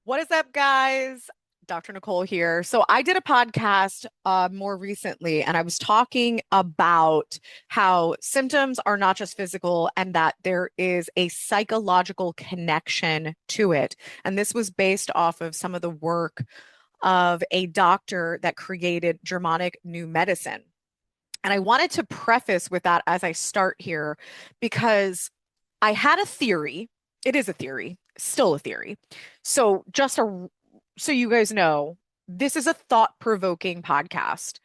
What is up, guys? Dr. Nicole here. So I did a podcast more recently, and I was talking about how symptoms are not just physical and that there is a psychological connection to it. And this was based off of some of the work of a doctor that created Germanic New Medicine. And I wanted to preface with that as I start here because I had a theory. It is a theory, still a theory. So so you guys know, this is a thought-provoking podcast.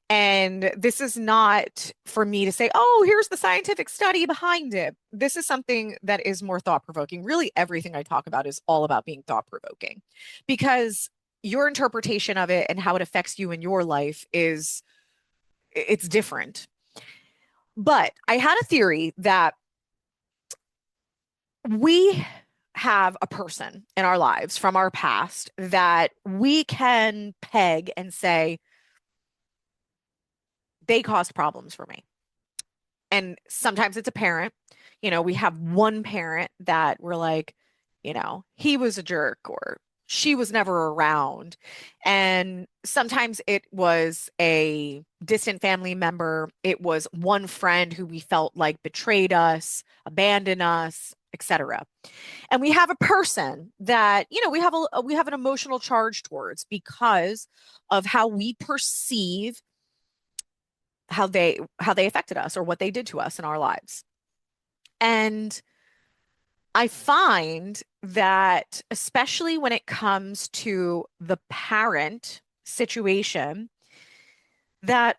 And this is not for me to say, oh, here's the scientific study behind it. This is something that is more thought-provoking. Really, everything I talk about is all about being thought-provoking because your interpretation of it and how it affects you in your life it's different. But I had a theory that we have a person in our lives from our past that we can peg and say, they caused problems for me. And sometimes it's a parent. We have one parent that we're like, he was a jerk or she was never around. And sometimes it was a distant family member. It was one friend who we felt like betrayed us, abandoned us, etc. And we have a person that, we have an emotional charge towards because of how we perceive how they affected us or what they did to us in our lives. And I find that especially when it comes to the parent situation, that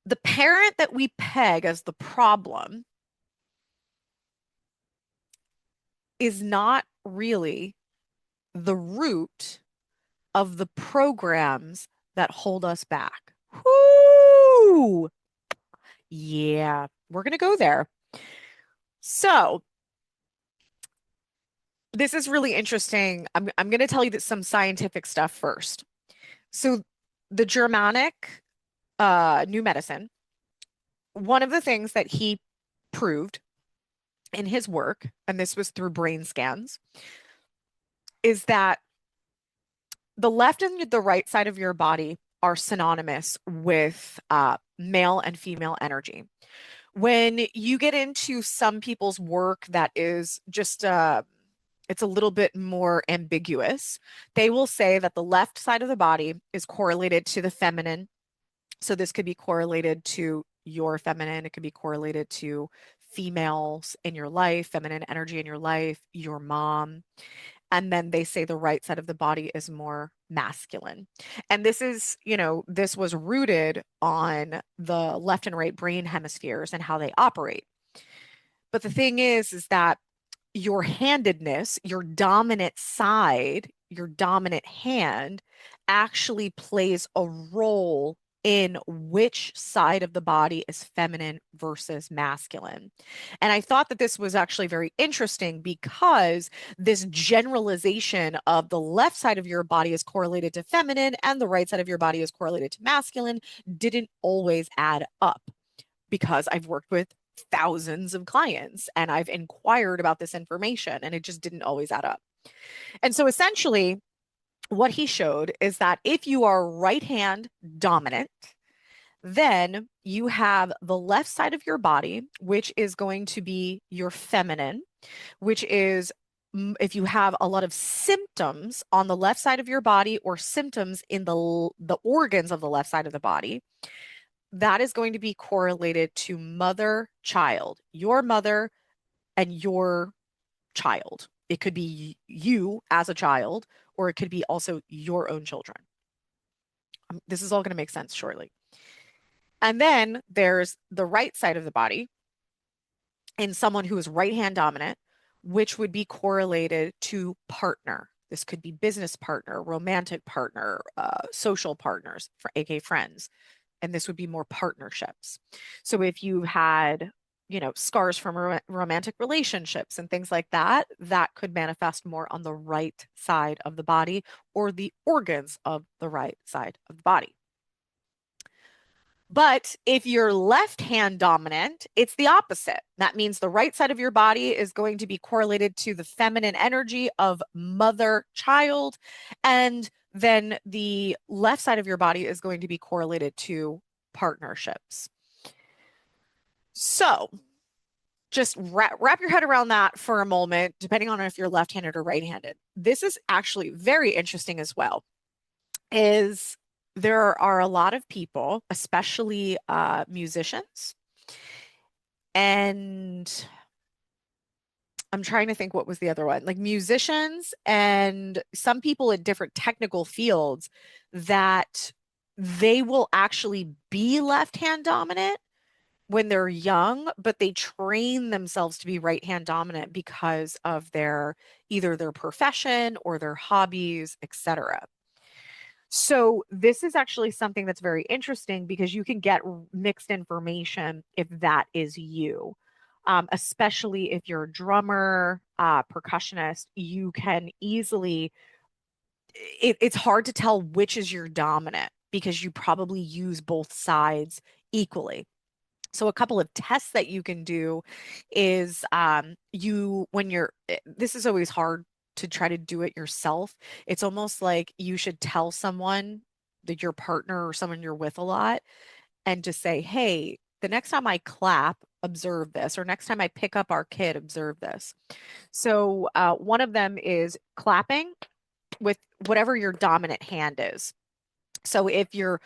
the parent that we peg as the problem is not really the root of the programs that hold us back. Whoo! Yeah, we're going to go there. So, this is really interesting. I'm going to tell you that some scientific stuff first. So, the Germanic new medicine, one of the things that he proved in his work, and this was through brain scans, is that the left and the right side of your body are synonymous with male and female energy. When you get into some people's work that is just it's a little bit more ambiguous. They will say that the left side of the body is correlated to the feminine. So this could be correlated to your feminine. It could be correlated to females in your life, feminine energy in your life, your mom. And then they say the right side of the body is more masculine. And this was rooted on the left and right brain hemispheres and how they operate. But the thing is that your handedness, your dominant side, your dominant hand actually plays a role in which side of the body is feminine versus masculine. And I thought that this was actually very interesting because this generalization of the left side of your body is correlated to feminine and the right side of your body is correlated to masculine didn't always add up because I've worked with thousands of clients and I've inquired about this information and it just didn't always add up. And so essentially, what he showed is that if you are right hand dominant, then you have the left side of your body, which is going to be your feminine, which is if you have a lot of symptoms on the left side of your body or symptoms in the organs of the left side of the body, that is going to be correlated to mother child, your mother and your child. It could be you as a child, or it could be also your own children. This is all going to make sense shortly. And then there's the right side of the body in someone who is right hand dominant, which would be correlated to partner. This could be business partner, romantic partner, social partners, for aka friends. And this would be more partnerships. So if you had, scars from romantic relationships and things like that, that could manifest more on the right side of the body or the organs of the right side of the body. But if you're left hand dominant, it's the opposite. That means the right side of your body is going to be correlated to the feminine energy of mother child. And then the left side of your body is going to be correlated to partnerships. So just wrap your head around that for a moment, depending on if you're left-handed or right-handed. This is actually very interesting as well, is there are a lot of people, especially musicians, and I'm trying to think what was the other one, like musicians and some people in different technical fields that they will actually be left-hand dominant when they're young, but they train themselves to be right hand dominant because of their either their profession or their hobbies, etc. So this is actually something that's very interesting because you can get mixed information if that is you. Especially if you're a drummer, percussionist, you can easily, it's hard to tell which is your dominant because you probably use both sides equally. So a couple of tests that you can do is you when you're this is always hard to try to do it yourself. It's almost like you should tell someone that your partner or someone you're with a lot and just say, "Hey, the next time I clap, observe this, or next time I pick up our kid, observe this." So one of them is clapping with whatever your dominant hand is. So if you're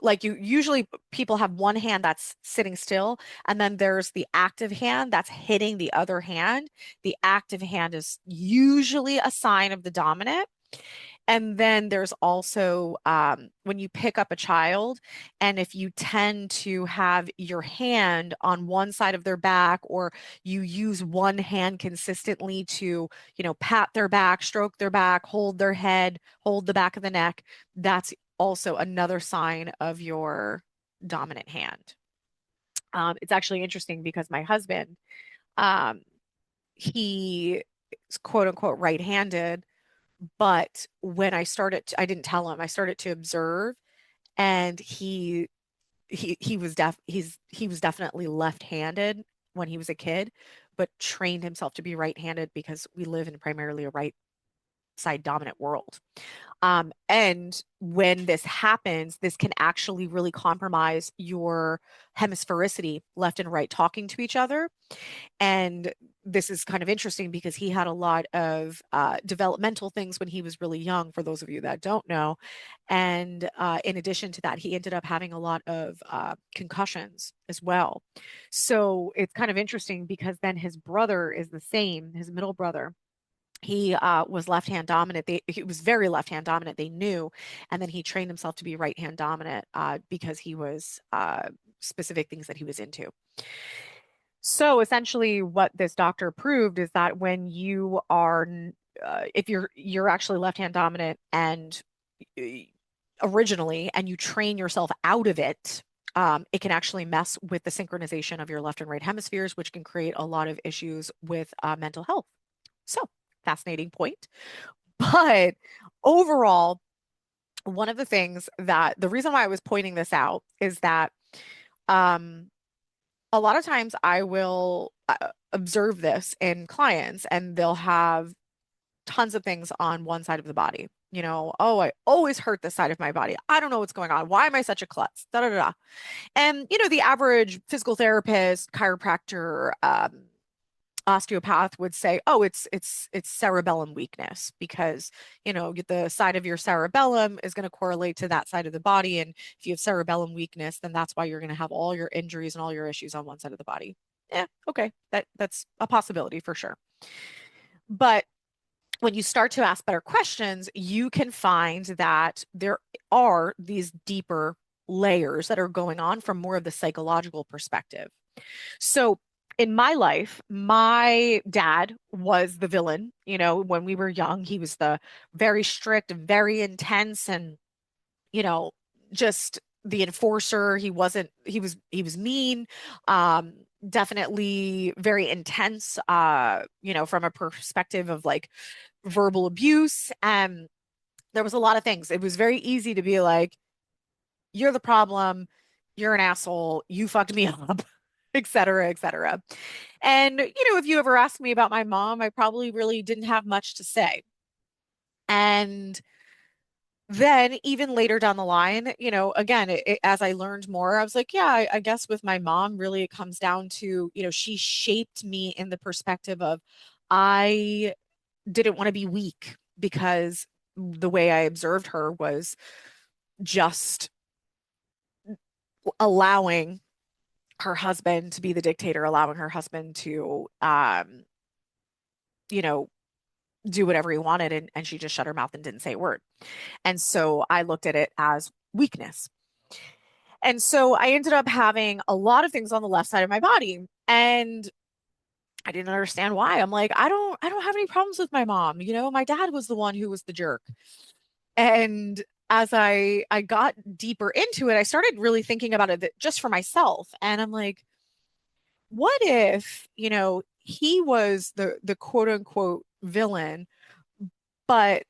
like you usually people have one hand that's sitting still, and then there's the active hand that's hitting the other hand. The active hand is usually a sign of the dominant. And then there's also when you pick up a child, and if you tend to have your hand on one side of their back, or you use one hand consistently to, pat their back, stroke their back, hold their head, hold the back of the neck, that's also another sign of your dominant hand. It's actually interesting because my husband, um, he is quote unquote right-handed, but when I didn't tell him, I started to observe, and he was definitely left-handed when he was a kid, but trained himself to be right-handed because we live in primarily a right side dominant world. And when this happens, this can actually really compromise your hemisphericity, left and right talking to each other. And this is kind of interesting because he had a lot of developmental things when he was really young, for those of you that don't know. And in addition to that, he ended up having a lot of concussions as well. So it's kind of interesting because then his brother is the same, his middle brother. He was left-hand dominant. He was very left-hand dominant, they knew. And then he trained himself to be right-hand dominant because he was specific things that he was into. So essentially, what this doctor proved is that when you are, if you're actually left-hand dominant and uh, originally, and you train yourself out of it, it can actually mess with the synchronization of your left and right hemispheres, which can create a lot of issues with mental health. So, fascinating point. But overall, one of the things that the reason why I was pointing this out is that um, a lot of times I will observe this in clients, and they'll have tons of things on one side of the body. Oh, I always hurt this side of my body. I don't know what's going on. Why am I such a klutz? Da da da. And the average physical therapist, chiropractor, osteopath would say, "Oh, it's cerebellum weakness because, the side of your cerebellum is going to correlate to that side of the body, and if you have cerebellum weakness, then that's why you're going to have all your injuries and all your issues on one side of the body." Yeah, okay. That's a possibility for sure. But when you start to ask better questions, you can find that there are these deeper layers that are going on from more of the psychological perspective. So in my life, my dad was the villain. When we were young, he was the very strict, very intense, and, you know, just the enforcer. He was mean, um, definitely very intense, from a perspective of like verbal abuse. And there was a lot of things. It was very easy to be like, "You're the problem. you're an asshole, you fucked me up, et cetera, et cetera. And, if you ever asked me about my mom, I probably really didn't have much to say. And then even later down the line, again, as I learned more, I was like, yeah, I guess with my mom, really, it comes down to, she shaped me in the perspective of I didn't want to be weak because the way I observed her was just allowing her husband to be the dictator, allowing her husband to, you know, do whatever he wanted. And she just shut her mouth and didn't say a word. And so I looked at it as weakness. And so I ended up having a lot of things on the left side of my body. And I didn't understand why. I'm like, I don't have any problems with my mom. My dad was the one who was the jerk. And as I got deeper into it, I started really thinking about it just for myself. And I'm like, what if, he was the quote unquote villain, but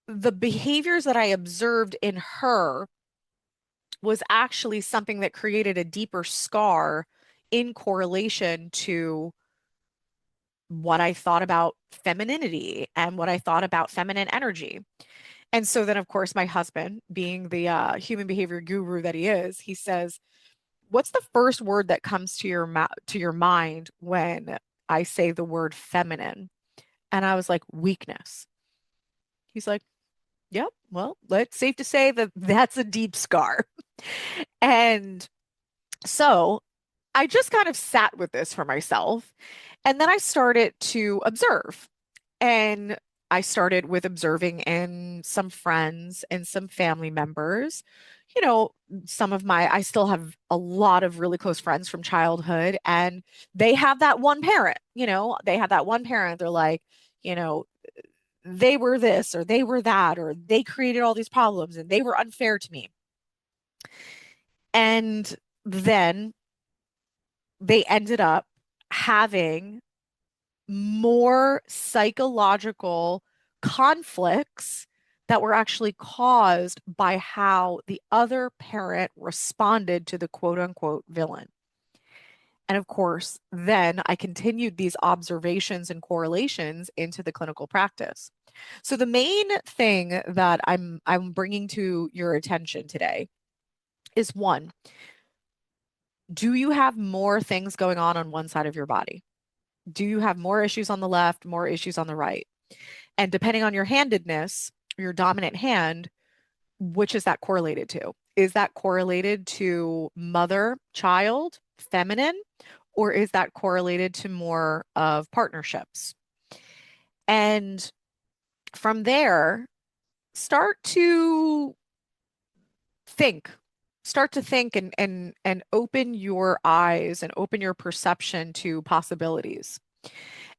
the behaviors that I observed in her was actually something that created a deeper scar in correlation to what I thought about femininity and what I thought about feminine energy. And so then, of course, my husband, being the human behavior guru that he is, he says, "What's the first word that comes to your mind when I say the word feminine?" And I was like, "Weakness." He's like, "Yep. Well, it's safe to say that that's a deep scar." And so I just kind of sat with this for myself. And then I started to observe. And I started with observing in some friends and some family members. You know, I still have a lot of really close friends from childhood, and they have that one parent, they have that one parent. They're like, you know, they were this or they were that, or they created all these problems and they were unfair to me. And then they ended up having more psychological conflicts that were actually caused by how the other parent responded to the quote unquote villain. And of course, then I continued these observations and correlations into the clinical practice. So the main thing that I'm bringing to your attention today is one, do you have more things going on one side of your body? Do you have more issues on the left, more issues on the right? And depending on your handedness, your dominant hand, which is that correlated to? Is that correlated to mother, child, feminine, or is that correlated to more of partnerships? And from there, start to think. Start to think and open your eyes and open your perception to possibilities.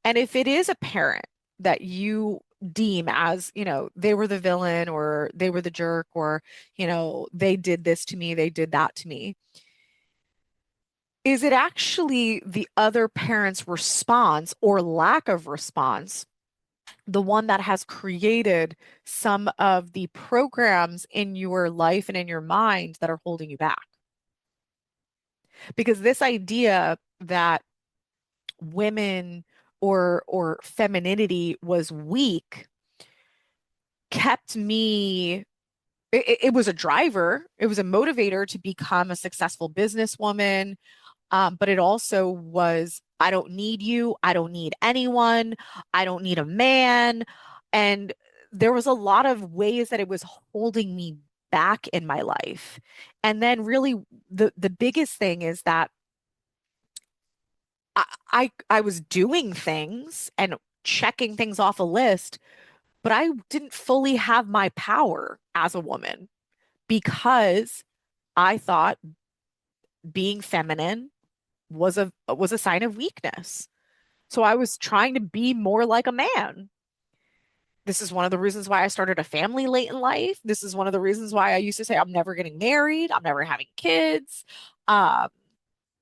And if it is a parent that you deem as, they were the villain or they were the jerk or, they did this to me, they did that to me, is it actually the other parent's response or lack of response, the one that has created some of the programs in your life and in your mind that are holding you back? Because this idea that women or femininity was weak kept me, it was a driver, it was a motivator to become a successful businesswoman. But it also was, I don't need you, I don't need anyone, I don't need a man. And there was a lot of ways that it was holding me back in my life. And then really the biggest thing is that I was doing things and checking things off a list, but I didn't fully have my power as a woman because I thought being feminine was a sign of weakness. So I was trying to be more like a man. This is one of the reasons why I started a family late in life. This is one of the reasons why I used to say I'm never getting married, I'm never having kids. Um,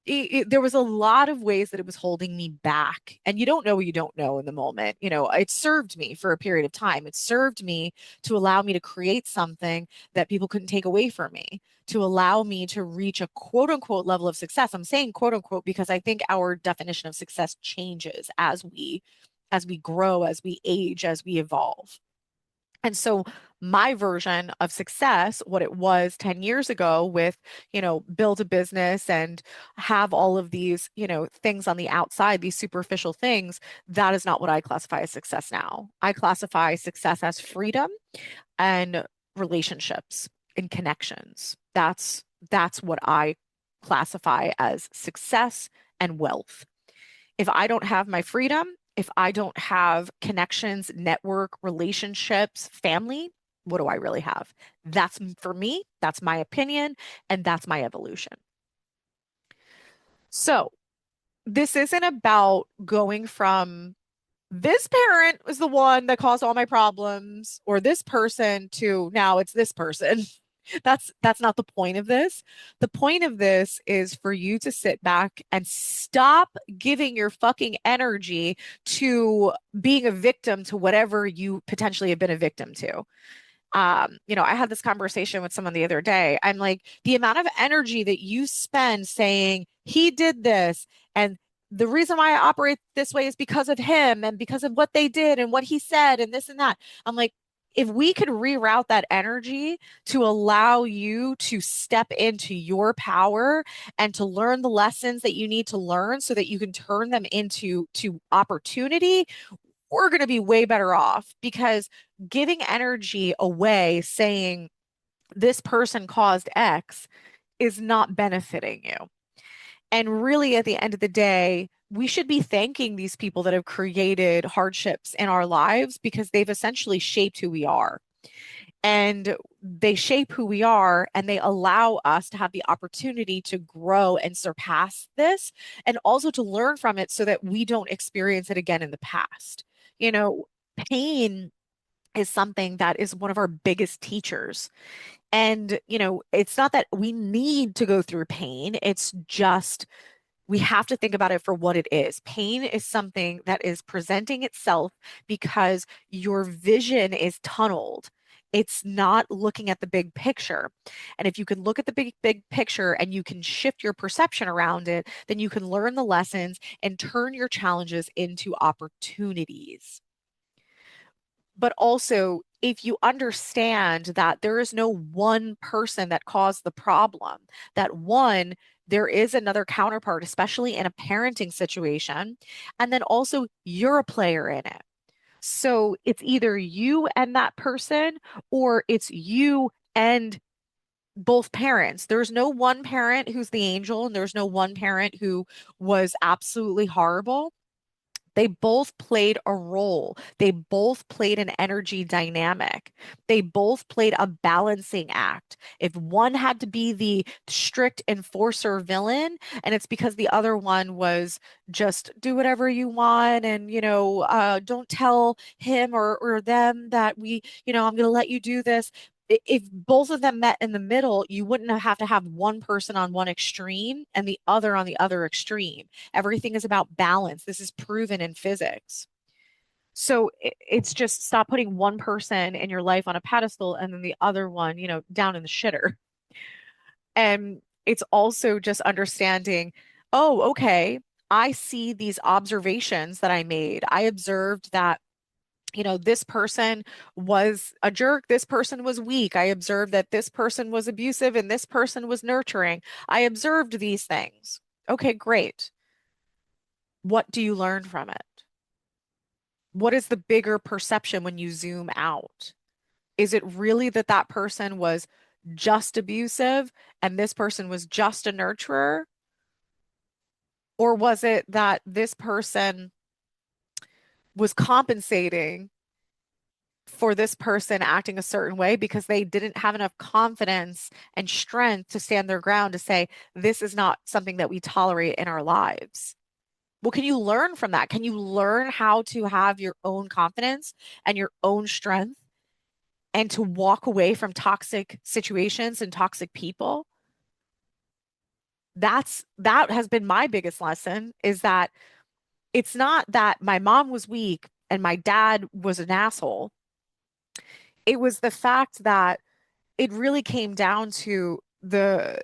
there was a lot of ways that it was holding me back. And you don't know what you don't know in the moment. It served me for a period of time. It served me to allow me to create something that people couldn't take away from me, to allow me to reach a quote unquote level of success. I'm saying quote unquote because I think our definition of success changes as we grow, as we age, as we evolve. And so my version of success, what it was 10 years ago with, build a business and have all of these, things on the outside, these superficial things, that is not what I classify as success now. I classify success as freedom and relationships and connections. That's what I classify as success and wealth. If I don't have my freedom, if I don't have connections, network, relationships, family, what do I really have? That's for me, that's my opinion, and that's my evolution. So, this isn't about going from this parent was the one that caused all my problems or this person to now it's this person. That's not the point of this. The point of this is for you to sit back and stop giving your fucking energy to being a victim to whatever you potentially have been a victim to. I had this conversation with someone the other day. I'm like, the amount of energy that you spend saying he did this and the reason why I operate this way is because of him and because of what they did and what he said and this and that. I'm like, if we could reroute that energy to allow you to step into your power and to learn the lessons that you need to learn so that you can turn them into opportunity, we're going to be way better off because giving energy away saying this person caused X is not benefiting you. And really, at the end of the day, we should be thanking these people that have created hardships in our lives because they've essentially shaped who we are. And they shape who we are and they allow us to have the opportunity to grow and surpass this and also to learn from it so that we don't experience it again in the past. You know, pain is something that is one of our biggest teachers. And, it's not that we need to go through pain, it's just we have to think about it for what it is. Pain is something that is presenting itself because your vision is tunneled. It's not looking at the big picture. And if you can look at the big picture and you can shift your perception around it, then you can learn the lessons and turn your challenges into opportunities. But also, if you understand that there is no one person that caused the problem, that one, there is another counterpart, especially in a parenting situation. And then also, you're a player in it. So it's either you and that person, or it's you and both parents. There's no one parent who's the angel, and there's no one parent who was absolutely horrible. They both played a role. They both played an energy dynamic. They both played a balancing act. If one had to be the strict enforcer villain, and it's because the other one was just do whatever you want and, don't tell him or them that I'm going to let you do this. If both of them met in the middle, you wouldn't have to have one person on one extreme and the other on the other extreme. Everything is about balance. This is proven in physics. So it's just stop putting one person in your life on a pedestal and then the other one, down in the shitter. And it's also just understanding, oh, okay, I see these observations that I made. I observed that this person was a jerk. This person was weak. I observed that this person was abusive and this person was nurturing. I observed these things. Okay, great. What do you learn from it? What is the bigger perception when you zoom out? Is it really that that person was just abusive and this person was just a nurturer? Or was it that this person was compensating for this person acting a certain way because they didn't have enough confidence and strength to stand their ground to say, this is not something that we tolerate in our lives? Well, can you learn from that? Can you learn how to have your own confidence and your own strength and to walk away from toxic situations and toxic people? That has been my biggest lesson, is that it's not that my mom was weak and my dad was an asshole. It was the fact that it really came down to the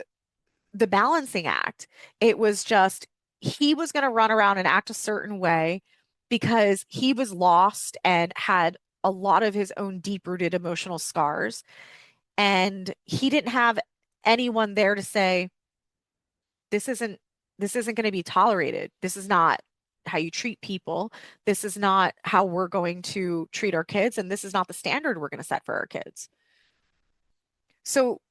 balancing act. It was just he was going to run around and act a certain way because he was lost and had a lot of his own deep-rooted emotional scars. And he didn't have anyone there to say, this isn't this isn't going to be tolerated. This is not how you treat people. This is not how we're going to treat our kids, and this is not the standard we're going to set for our kids. So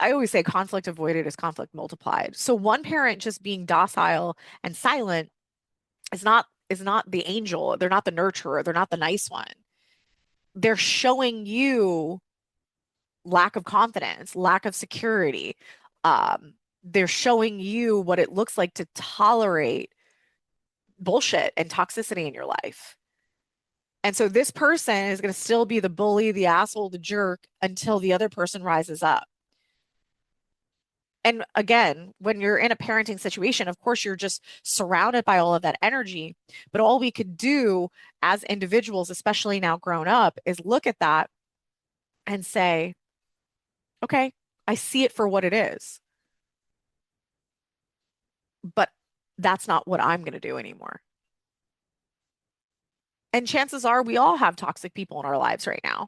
I always say conflict avoided is conflict multiplied. So one parent just being docile and silent is not the angel. They're not the nurturer. They're not the nice one. They're showing you lack of confidence, lack of security. They're showing you what it looks like to tolerate bullshit and toxicity in your life. And so this person is going to still be the bully, the asshole, the jerk until the other person rises up. And again, when you're in a parenting situation, of course, you're just surrounded by all of that energy. But all we could do as individuals, especially now grown up, is look at that and say, okay, I see it for what it is, but that's not what I'm going to do anymore. And chances are we all have toxic people in our lives right now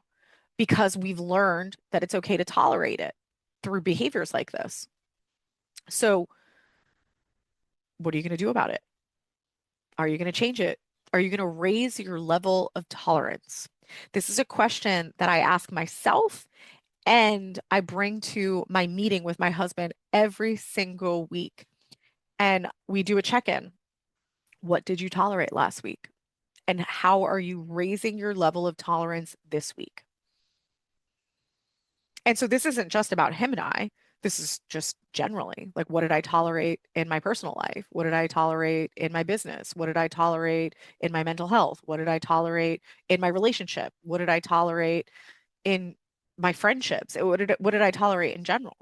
because we've learned that it's okay to tolerate it through behaviors like this. So, what are you going to do about it? Are you going to change it? Are you going to raise your level of tolerance? This is a question that I ask myself and I bring to my meeting with my husband every single week. And we do a check-in. What did you tolerate last week? And how are you raising your level of tolerance this week? And so this isn't just about him and I. This is just generally like, what did I tolerate in my personal life? What did I tolerate in my business? What did I tolerate in my mental health? What did I tolerate in my relationship? What did I tolerate in my friendships? What did I tolerate in general?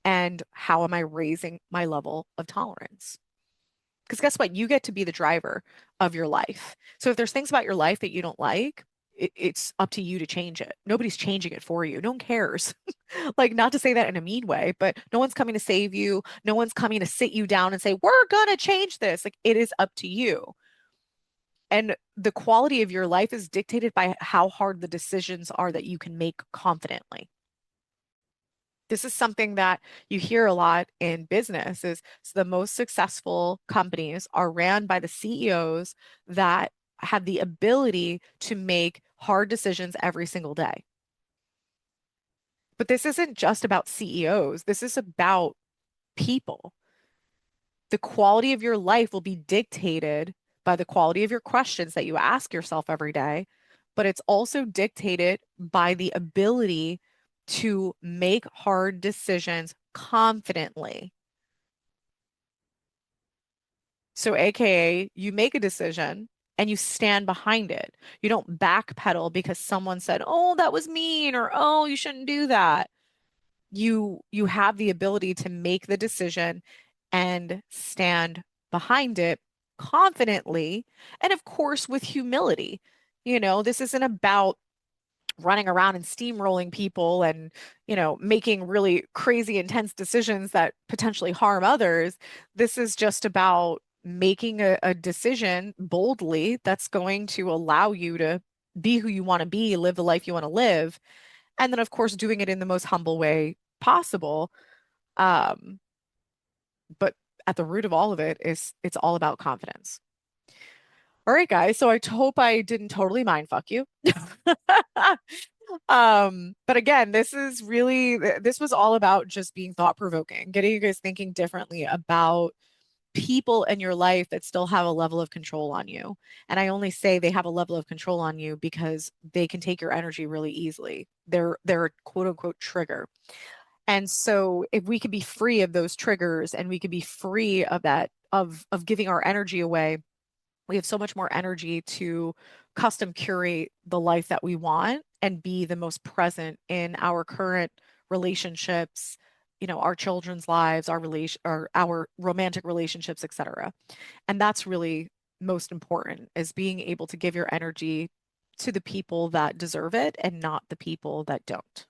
And how am I raising my level of tolerance? Because guess what? You get to be the driver of your life. So if there's things about your life that you don't like, it's up to you to change it. Nobody's changing it for you. No one cares. Like, not to say that in a mean way, but no one's coming to save you. No one's coming to sit you down and say, we're gonna change this. Like, it is up to you. And the quality of your life is dictated by how hard the decisions are that you can make confidently. This is something that you hear a lot in business is so the most successful companies are ran by the CEOs that have the ability to make hard decisions every single day. But this isn't just about CEOs. This is about people. The quality of your life will be dictated by the quality of your questions that you ask yourself every day, but it's also dictated by the ability to make hard decisions confidently. So, AKA, you make a decision and you stand behind it. You don't backpedal because someone said, "Oh, that was mean," or "Oh, you shouldn't do that." You have the ability to make the decision and stand behind it confidently and of course with humility. This isn't about running around and steamrolling people and, making really crazy intense decisions that potentially harm others. This is just about making a decision boldly that's going to allow you to be who you want to be, live the life you want to live, and then of course doing it in the most humble way possible. Um, but at the root of all of it is it's all about confidence. All right, guys. So I hope I didn't totally mind fuck you. But again, this was all about just being thought provoking, getting you guys thinking differently about people in your life that still have a level of control on you. And I only say they have a level of control on you because they can take your energy really easily. They're a quote unquote trigger. And so if we could be free of those triggers and we could be free of that, of giving our energy away, we have so much more energy to custom curate the life that we want and be the most present in our current relationships, our children's lives, our relation or our romantic relationships, etc. And that's really most important, is being able to give your energy to the people that deserve it and not the people that don't.